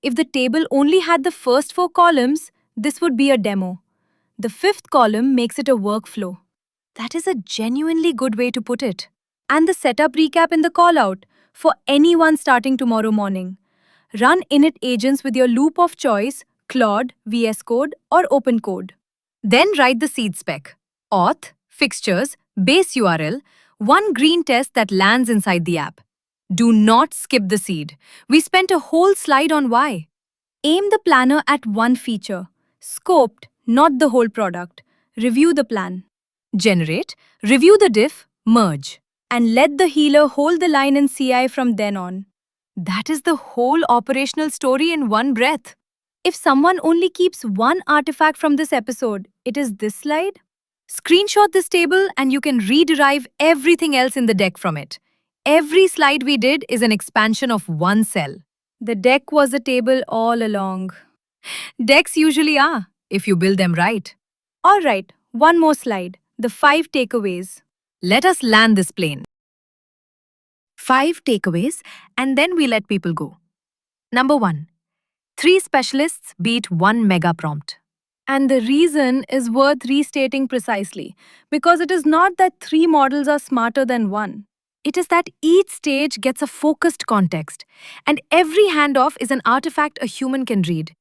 If the table only had the first 4 columns, this would be a demo. The 5th column makes it a workflow. That is a genuinely good way to put it. And the setup recap in the callout for anyone starting tomorrow morning. Run init agents with your loop of choice, Claude, VS Code, or OpenCode. Then write the seed spec. Auth, fixtures, base URL, one green test that lands inside the app. Do not skip the seed. We spent a whole slide on why. Aim the planner at one feature. Scoped, not the whole product. Review the plan. Generate, review the diff, merge. And let the healer hold the line in CI from then on. That is the whole operational story in one breath. If someone only keeps one artifact from this episode, it is this slide. Screenshot this table and you can rederive everything else in the deck from it. Every slide we did is an expansion of one cell. The deck was a table all along. Decks usually are, if you build them right. Alright, one more slide. The 5 takeaways. Let us land this plane. 5 takeaways, and then we let people go. Number 1. 3 specialists beat 1 mega prompt. And the reason is worth restating precisely, because it is not that 3 models are smarter than one. It is that each stage gets a focused context, and every handoff is an artifact a human can read.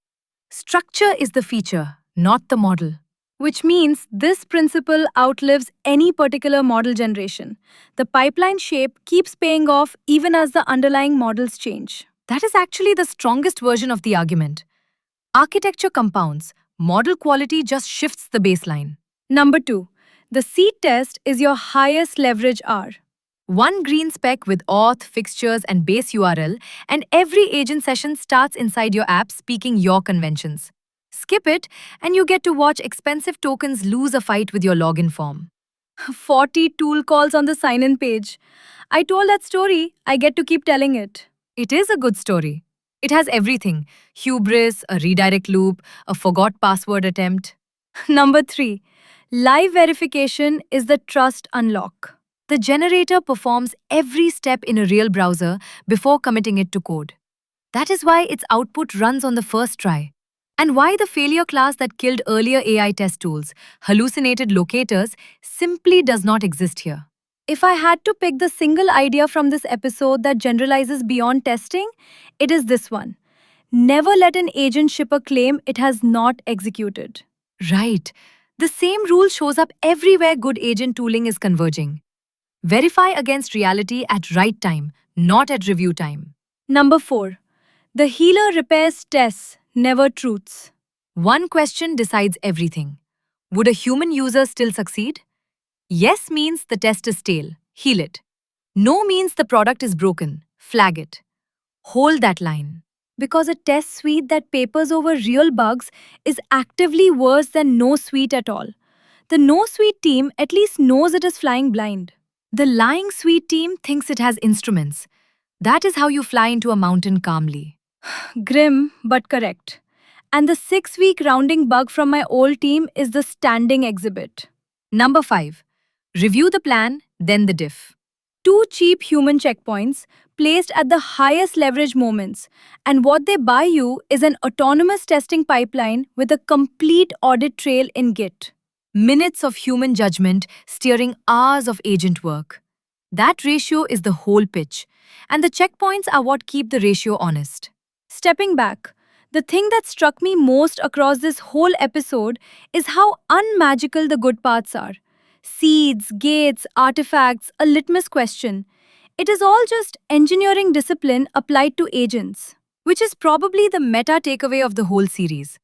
Structure is the feature, not the model. Which means this principle outlives any particular model generation. The pipeline shape keeps paying off even as the underlying models change. That is actually the strongest version of the argument. Architecture compounds, model quality just shifts the baseline. Number 2. The seed test is your highest leverage R. One green spec with auth, fixtures, and base URL, and every agent session starts inside your app speaking your conventions. Skip it, and you get to watch expensive tokens lose a fight with your login form. 40 tool calls on the sign-in page. I told that story, I get to keep telling it. It is a good story. It has everything: hubris, a redirect loop, a forgot password attempt. Number 3. Live verification is the trust unlock. The generator performs every step in a real browser before committing it to code. That is why its output runs on the first try. And why the failure class that killed earlier AI test tools, hallucinated locators, simply does not exist here. If I had to pick the single idea from this episode that generalizes beyond testing, it is this one. Never let an agent ship a claim it has not executed. Right. The same rule shows up everywhere good agent tooling is converging. Verify against reality at right time, not at review time. Number 4. The healer repairs tests, never truths. One question decides everything. Would a human user still succeed? Yes means the test is stale. Heal it. No means the product is broken. Flag it. Hold that line. Because a test suite that papers over real bugs is actively worse than no suite at all. The no suite team at least knows it is flying blind. The lying suite team thinks it has instruments. That is how you fly into a mountain calmly. Grim, but correct. And the 6-week rounding bug from my old team is the standing exhibit. Number 5. Review the plan, then the diff. 2 cheap human checkpoints placed at the highest leverage moments, and what they buy you is an autonomous testing pipeline with a complete audit trail in Git. Minutes of human judgment steering hours of agent work. That ratio is the whole pitch, and the checkpoints are what keep the ratio honest. Stepping back, the thing that struck me most across this whole episode is how unmagical the good parts are. Seeds, gates, artifacts, a litmus question. It is all just engineering discipline applied to agents. Which is probably the meta takeaway of the whole series.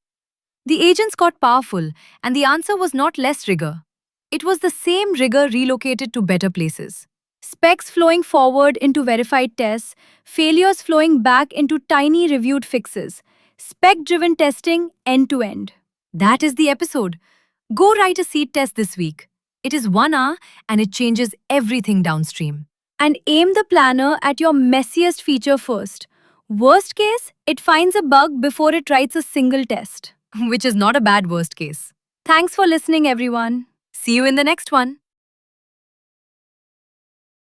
The agents got powerful, and the answer was not less rigor. It was the same rigor relocated to better places. Specs flowing forward into verified tests, failures flowing back into tiny reviewed fixes. Spec-driven testing end-to-end. That is the episode. Go write a seed test this week. It is 1 hour and it changes everything downstream. And aim the planner at your messiest feature first. Worst case, it finds a bug before it writes a single test. Which is not a bad worst case. Thanks for listening, everyone. See you in the next one.